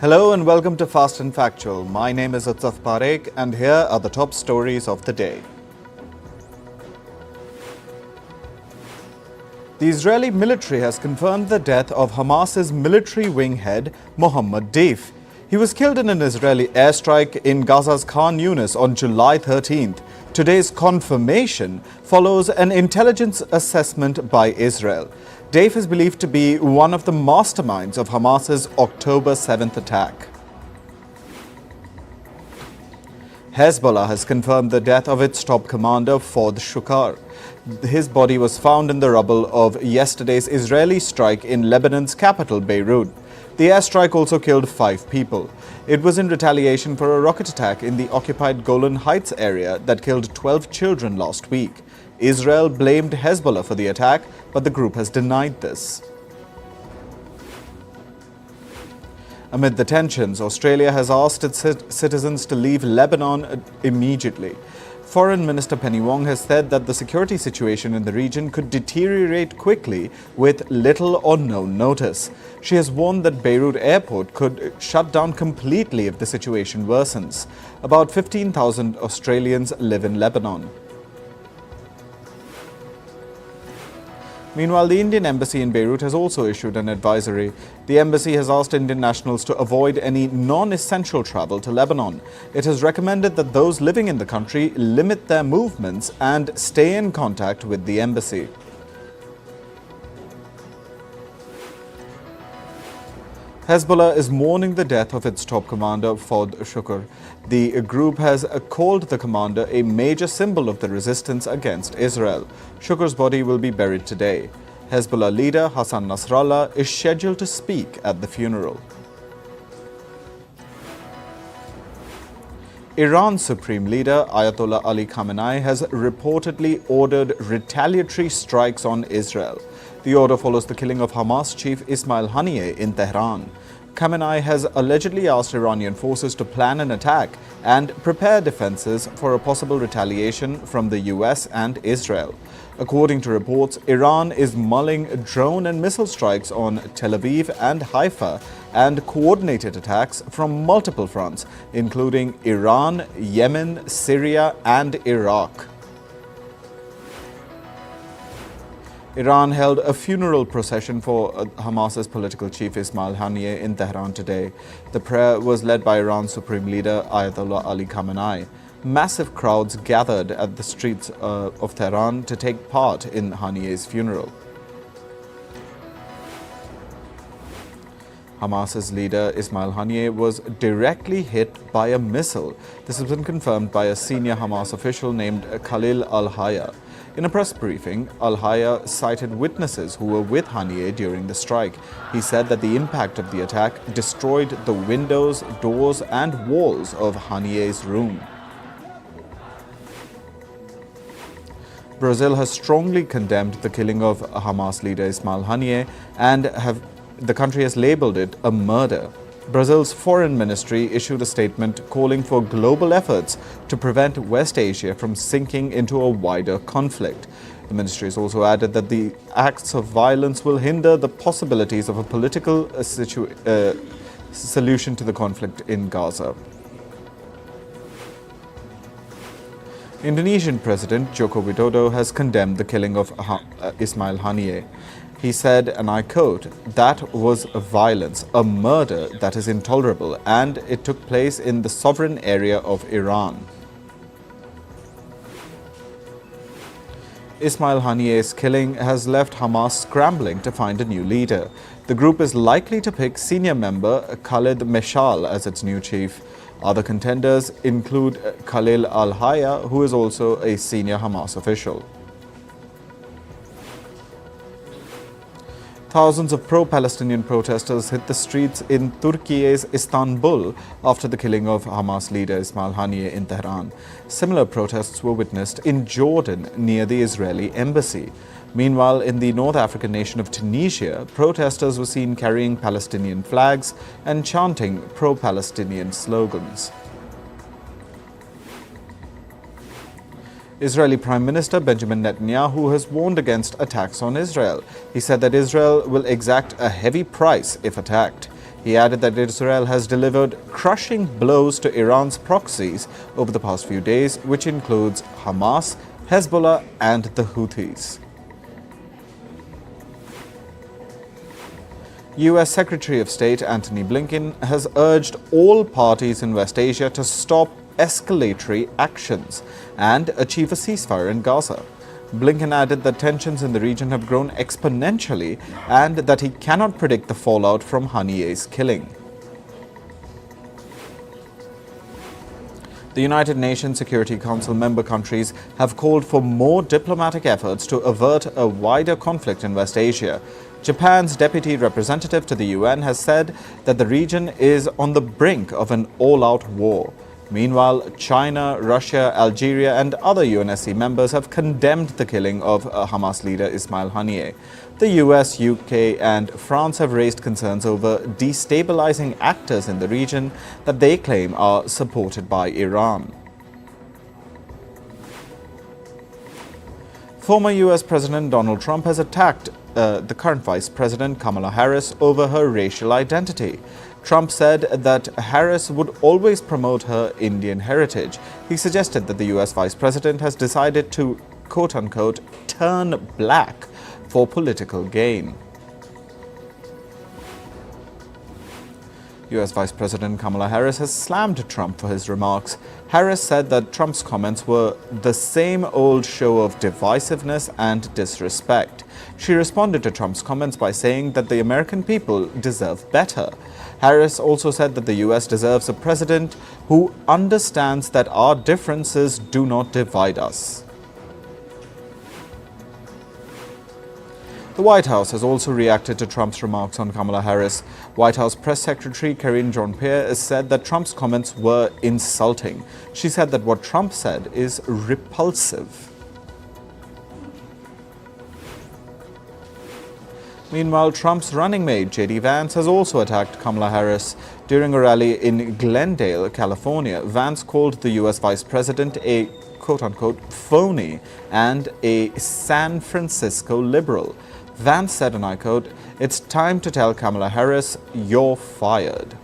Hello and welcome to Fast and Factual. My name is Utsaf Parekh and here are the top stories of the day. The Israeli military has confirmed the death of Hamas's military wing head, Mohammed Deif. He was killed in an Israeli airstrike in Gaza's Khan Younis on July 13th. Today's confirmation follows an intelligence assessment by Israel. Deif is believed to be one of the masterminds of Hamas's October 7th attack. Hezbollah has confirmed the death of its top commander, Fuad Shukr. His body was found in the rubble of yesterday's Israeli strike in Lebanon's capital, Beirut. The airstrike also killed 5 people. It was in retaliation for a rocket attack in the occupied Golan Heights area that killed 12 children last week. Israel blamed Hezbollah for the attack, but the group has denied this. Amid the tensions, Australia has asked its citizens to leave Lebanon immediately. Foreign Minister Penny Wong has said that the security situation in the region could deteriorate quickly with little or no notice. She has warned that Beirut airport could shut down completely if the situation worsens. About 15,000 Australians live in Lebanon. Meanwhile, the Indian embassy in Beirut has also issued an advisory. The embassy has asked Indian nationals to avoid any non-essential travel to Lebanon. It has recommended that those living in the country limit their movements and stay in contact with the embassy. Hezbollah is mourning the death of its top commander, Fuad Shukr. The group has called the commander a major symbol of the resistance against Israel. Shukr's body will be buried today. Hezbollah leader Hassan Nasrallah is scheduled to speak at the funeral. Iran's supreme leader, Ayatollah Ali Khamenei, has reportedly ordered retaliatory strikes on Israel. The order follows the killing of Hamas chief Ismail Haniyeh in Tehran. Khamenei has allegedly asked Iranian forces to plan an attack and prepare defenses for a possible retaliation from the US and Israel. According to reports, Iran is mulling drone and missile strikes on Tel Aviv and Haifa and coordinated attacks from multiple fronts, including Iran, Yemen, Syria, and Iraq. Iran held a funeral procession for Hamas's political chief Ismail Haniyeh in Tehran today. The prayer was led by Iran's supreme leader Ayatollah Ali Khamenei. Massive crowds gathered at the streets of Tehran to take part in Haniyeh's funeral. Hamas's leader Ismail Haniyeh was directly hit by a missile. This has been confirmed by a senior Hamas official named Khalil al-Hayya. In a press briefing, al-Hayya cited witnesses who were with Haniyeh during the strike. He said that the impact of the attack destroyed the windows, doors and walls of Haniyeh's room. Brazil has strongly condemned the killing of Hamas leader Ismail Haniyeh and the country has labeled it a murder. Brazil's foreign ministry issued a statement calling for global efforts to prevent West Asia from sinking into a wider conflict. The ministry has also added that the acts of violence will hinder the possibilities of a political solution to the conflict in Gaza. Indonesian President Joko Widodo has condemned the killing of Ismail Haniyeh. He said, and I quote, "That was a violence, a murder that is intolerable, and it took place in the sovereign area of Iran." Ismail Haniyeh's killing has left Hamas scrambling to find a new leader. The group is likely to pick senior member Khalid Meshal as its new chief. Other contenders include Khalil al-Hayya, who is also a senior Hamas official. Thousands of pro-Palestinian protesters hit the streets in Turkey's Istanbul after the killing of Hamas leader Ismail Haniyeh in Tehran. Similar protests were witnessed in Jordan near the Israeli embassy. Meanwhile, in the North African nation of Tunisia, protesters were seen carrying Palestinian flags and chanting pro-Palestinian slogans. Israeli Prime Minister Benjamin Netanyahu has warned against attacks on Israel. He said that Israel will exact a heavy price if attacked. He added that Israel has delivered crushing blows to Iran's proxies over the past few days, which includes Hamas, Hezbollah and the Houthis. U.S. Secretary of State Antony Blinken has urged all parties in West Asia to stop escalatory actions and achieve a ceasefire in Gaza. Blinken added that tensions in the region have grown exponentially and that he cannot predict the fallout from Haniyeh's killing. The United Nations Security Council member countries have called for more diplomatic efforts to avert a wider conflict in West Asia. Japan's deputy representative to the UN has said that the region is on the brink of an all-out war. Meanwhile, China, Russia, Algeria and other UNSC members have condemned the killing of Hamas leader Ismail Haniyeh. The US, UK and France have raised concerns over destabilizing actors in the region that they claim are supported by Iran. Former US President Donald Trump has attacked the current Vice President Kamala Harris over her racial identity. Trump said that Harris would always promote her Indian heritage. He suggested that the US Vice President has decided to, quote-unquote, turn black for political gain. US Vice President Kamala Harris has slammed Trump for his remarks. Harris said that Trump's comments were the same old show of divisiveness and disrespect. She responded to Trump's comments by saying that the American people deserve better. Harris also said that the US deserves a president who understands that our differences do not divide us. The White House has also reacted to Trump's remarks on Kamala Harris. White House Press Secretary Karine Jean-Pierre has said that Trump's comments were insulting. She said that what Trump said is repulsive. Meanwhile, Trump's running mate, J.D. Vance, has also attacked Kamala Harris. During a rally in Glendale, California, Vance called the U.S. Vice President a quote-unquote phony and a San Francisco liberal. Vance said, and I quote, "It's time to tell Kamala Harris, you're fired."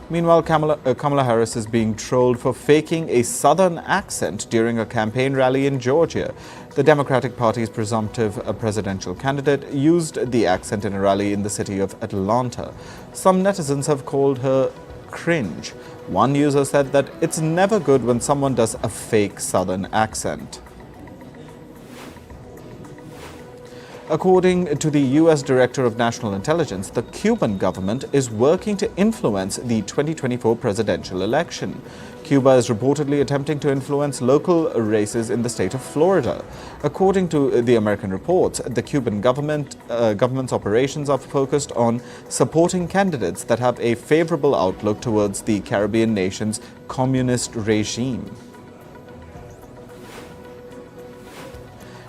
Meanwhile, Kamala Harris is being trolled for faking a southern accent during a campaign rally in Georgia. The Democratic Party's presumptive presidential candidate used the accent in a rally in the city of Atlanta. Some netizens have called her cringe. One user said that it's never good when someone does a fake southern accent. According to the U.S. Director of National Intelligence, the Cuban government is working to influence the 2024 presidential election. Cuba is reportedly attempting to influence local races in the state of Florida. According to the American reports, the Cuban government's operations are focused on supporting candidates that have a favorable outlook towards the Caribbean nation's communist regime.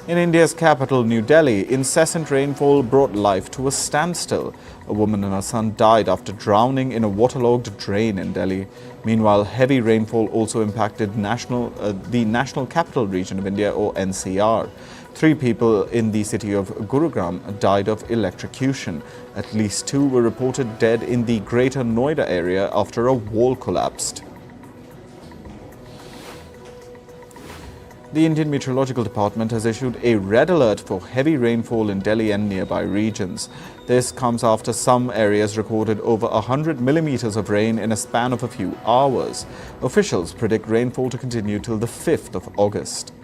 In India's capital, New Delhi, incessant rainfall brought life to a standstill. A woman and her son died after drowning in a waterlogged drain in Delhi. Meanwhile, heavy rainfall also impacted the National Capital Region of India, or NCR. 3 people in the city of Gurugram died of electrocution. At least 2 were reported dead in the Greater Noida area after a wall collapsed. The Indian Meteorological Department has issued a red alert for heavy rainfall in Delhi and nearby regions. This comes after some areas recorded over 100 millimeters of rain in a span of a few hours. Officials predict rainfall to continue till the 5th of August.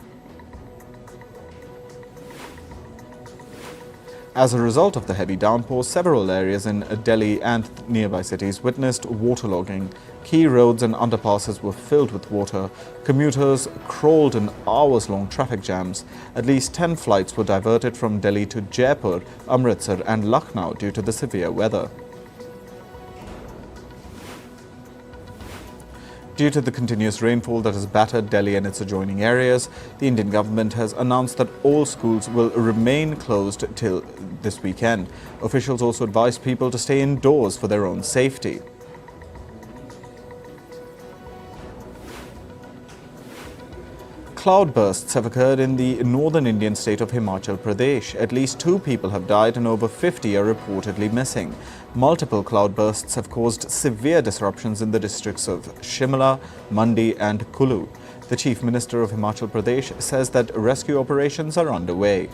As a result of the heavy downpour, several areas in Delhi and nearby cities witnessed waterlogging. Key roads and underpasses were filled with water. Commuters crawled in hours-long traffic jams. At least 10 flights were diverted from Delhi to Jaipur, Amritsar and Lucknow due to the severe weather. Due to the continuous rainfall that has battered Delhi and its adjoining areas, the Indian government has announced that all schools will remain closed till this weekend. Officials also advised people to stay indoors for their own safety. Cloudbursts have occurred in the northern Indian state of Himachal Pradesh. At least 2 people have died and over 50 are reportedly missing. Multiple cloudbursts have caused severe disruptions in the districts of Shimla, Mandi and Kullu. The Chief Minister of Himachal Pradesh says that rescue operations are underway.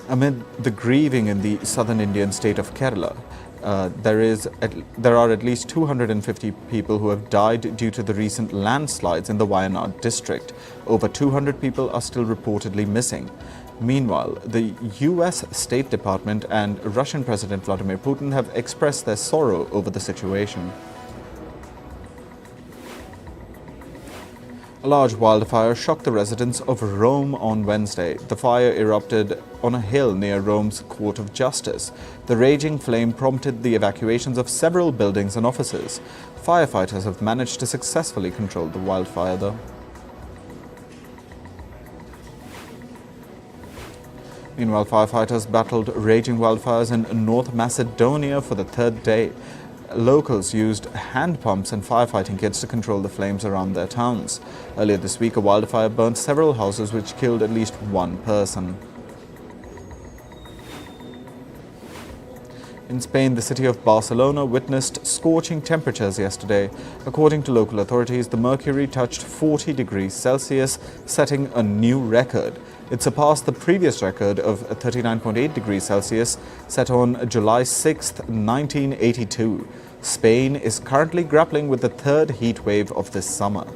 Amid the grieving in the southern Indian state of Kerala, there are at least 250 people who have died due to the recent landslides in the Wayanad district. Over 200 people are still reportedly missing. Meanwhile, the US State Department and Russian President Vladimir Putin have expressed their sorrow over the situation. A large wildfire shocked the residents of Rome on Wednesday. The fire erupted on a hill near Rome's Court of Justice. The raging flame prompted the evacuations of several buildings and offices. Firefighters have managed to successfully control the wildfire, though. Meanwhile, firefighters battled raging wildfires in North Macedonia for the 3rd day. Locals used hand pumps and firefighting kits to control the flames around their towns. Earlier this week, a wildfire burnt several houses which killed at least 1 person. In Spain, the city of Barcelona witnessed scorching temperatures yesterday. According to local authorities, the mercury touched 40 degrees Celsius, setting a new record. It surpassed the previous record of 39.8 degrees Celsius set on July 6, 1982. Spain is currently grappling with the 3rd heat wave of this summer.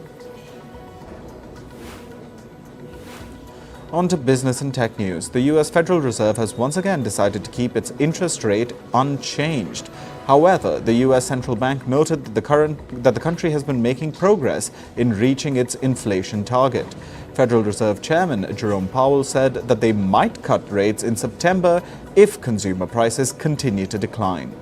On to business and tech news. The US Federal Reserve has once again decided to keep its interest rate unchanged. However, the US Central Bank noted that the country has been making progress in reaching its inflation target. Federal Reserve Chairman Jerome Powell said that they might cut rates in September if consumer prices continue to decline.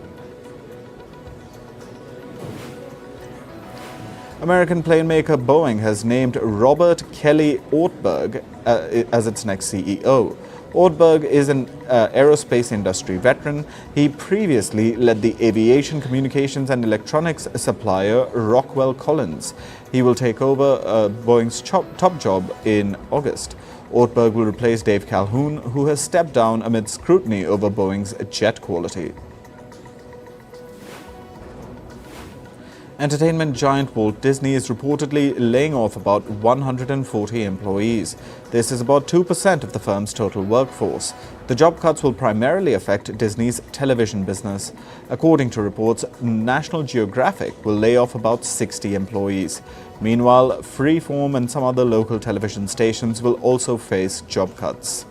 American plane maker Boeing has named Robert Kelly Ortberg as its next CEO. Ortberg is an aerospace industry veteran. He previously led the aviation, communications and electronics supplier Rockwell Collins. He will take over Boeing's top job in August. Ortberg will replace Dave Calhoun, who has stepped down amid scrutiny over Boeing's jet quality. Entertainment giant Walt Disney is reportedly laying off about 140 employees. This is about 2% of the firm's total workforce. The job cuts will primarily affect Disney's television business. According to reports, National Geographic will lay off about 60 employees. Meanwhile, Freeform and some other local television stations will also face job cuts.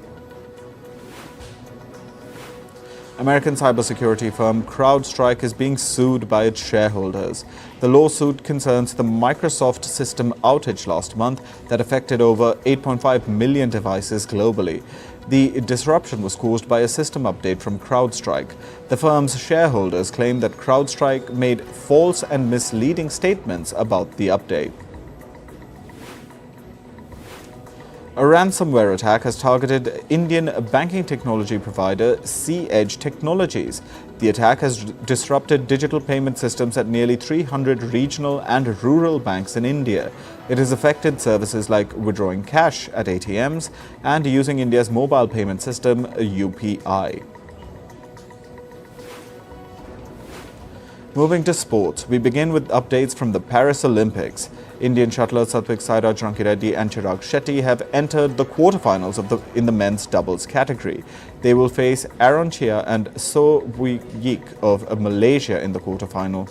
American cybersecurity firm CrowdStrike is being sued by its shareholders. The lawsuit concerns the Microsoft system outage last month that affected over 8.5 million devices globally. The disruption was caused by a system update from CrowdStrike. The firm's shareholders claim that CrowdStrike made false and misleading statements about the update. A ransomware attack has targeted Indian banking technology provider Edge Technologies. The attack has disrupted digital payment systems at nearly 300 regional and rural banks in India. It has affected services like withdrawing cash at ATMs and using India's mobile payment system UPI. Moving to sports, we begin with updates from the Paris Olympics. Indian shuttlers Satwik Sairaj Rankireddy and Chirag Shetty have entered the quarterfinals in the men's doubles category. They will face Aaron Chia and So Wee Yik of Malaysia in the quarterfinal.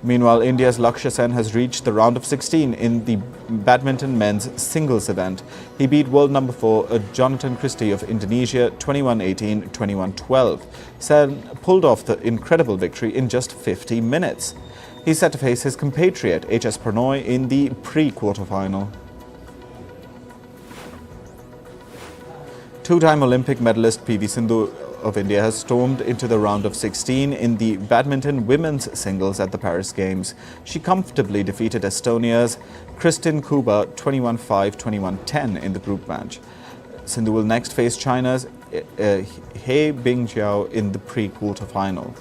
Meanwhile, India's Lakshya Sen has reached the round of 16 in the badminton men's singles event. He beat world number 4 Jonathan Christie of Indonesia 21-18, 21-12. Sen pulled off the incredible victory in just 50 minutes. He's set to face his compatriot HS Pranoy in the pre-quarterfinal. Two-time Olympic medalist PV Sindhu of India has stormed into the round of 16 in the badminton women's singles at the Paris Games. She comfortably defeated Estonia's Kristin Kuba 21-5, 21-10 in the group match. Sindhu will next face China's He Bingjiao in the pre-quarterfinal.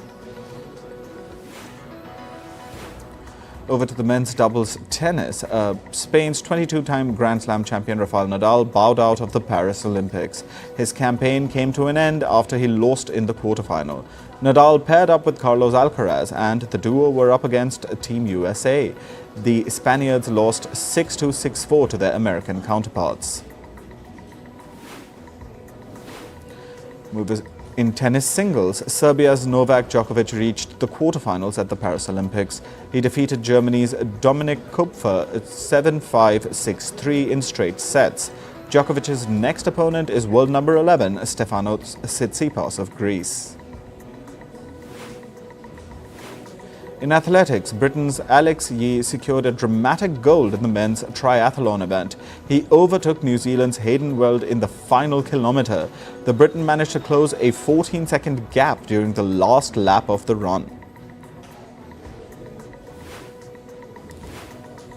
Over to the men's doubles tennis. Spain's 22-time Grand Slam champion Rafael Nadal bowed out of the Paris Olympics. His campaign came to an end after he lost in the quarterfinal. Nadal paired up with Carlos Alcaraz, and the duo were up against Team USA. The Spaniards lost 6-2, 6-4 to their American counterparts. In tennis singles, Serbia's Novak Djokovic reached the quarterfinals at the Paris Olympics. He defeated Germany's Dominik Koepfer 7-5, 6-3 in straight sets. Djokovic's next opponent is world number 11, Stefanos Tsitsipas of Greece. In athletics, Britain's Alex Yee secured a dramatic gold in the men's triathlon event. He overtook New Zealand's Hayden Weld in the final kilometre. The Briton managed to close a 14-second gap during the last lap of the run.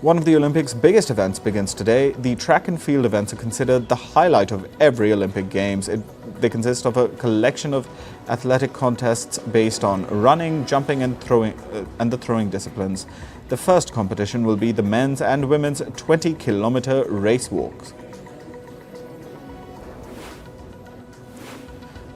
One of the Olympics' biggest events begins today. The track and field events are considered the highlight of every Olympic Games. They consist of a collection of athletic contests based on running, jumping and the throwing disciplines. The first competition will be the men's and women's 20-kilometre race walks.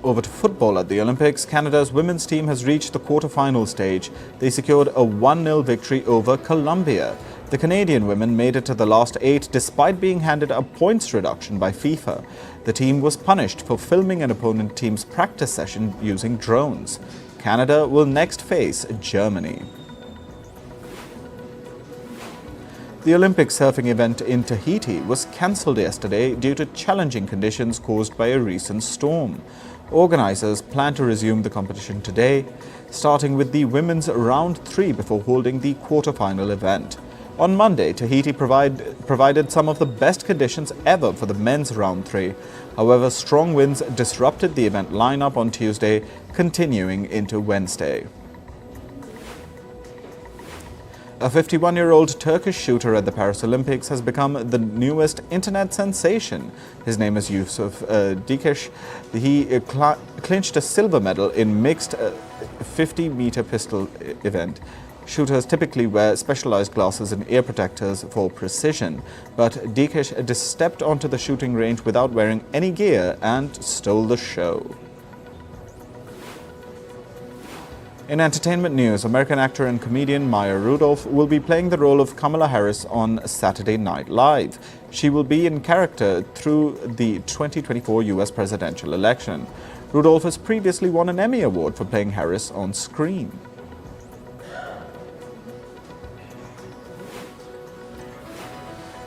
Over to football at the Olympics, Canada's women's team has reached the quarter-final stage. They secured a 1-0 victory over Colombia. The Canadian women made it to the last 8 despite being handed a points reduction by FIFA. The team was punished for filming an opponent team's practice session using drones. Canada will next face Germany. The Olympic surfing event in Tahiti was cancelled yesterday due to challenging conditions caused by a recent storm. Organizers plan to resume the competition today, starting with the women's round 3 before holding the quarter-final event. On Monday, Tahiti provided some of the best conditions ever for the men's round 3. However, strong winds disrupted the event lineup on Tuesday, continuing into Wednesday. A 51-year-old Turkish shooter at the Paris Olympics has become the newest internet sensation. His name is Yusuf Dikesh. He clinched a silver medal in mixed 50-meter pistol event. Shooters typically wear specialized glasses and ear protectors for precision, but Dikesh stepped onto the shooting range without wearing any gear and stole the show. In entertainment news, American actor and comedian Maya Rudolph will be playing the role of Kamala Harris on Saturday Night Live. She will be in character through the 2024 US presidential election. Rudolph has previously won an Emmy Award for playing Harris on screen.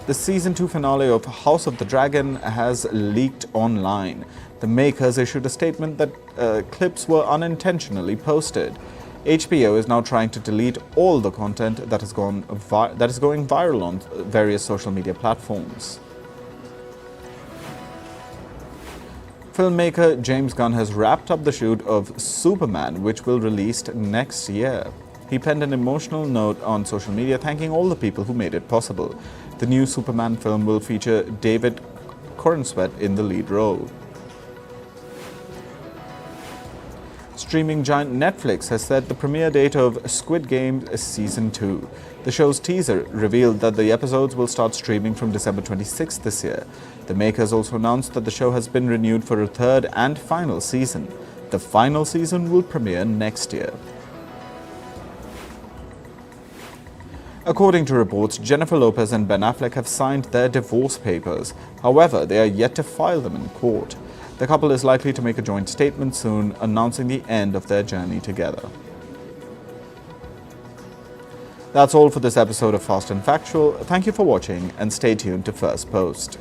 The Season 2 finale of House of the Dragon has leaked online. The makers issued a statement that clips were unintentionally posted. HBO is now trying to delete all the content that is going viral on various social media platforms. Filmmaker James Gunn has wrapped up the shoot of Superman, which will release next year. He penned an emotional note on social media thanking all the people who made it possible. The new Superman film will feature David Corenswet in the lead role. Streaming giant Netflix has set the premiere date of Squid Game Season 2. The show's teaser revealed that the episodes will start streaming from December 26th this year. The makers also announced that the show has been renewed for a third and final season. The final season will premiere next year. According to reports, Jennifer Lopez and Ben Affleck have signed their divorce papers. However, they are yet to file them in court. The couple is likely to make a joint statement soon, announcing the end of their journey together. That's all for this episode of Fast and Factual. Thank you for watching and stay tuned to Firstpost.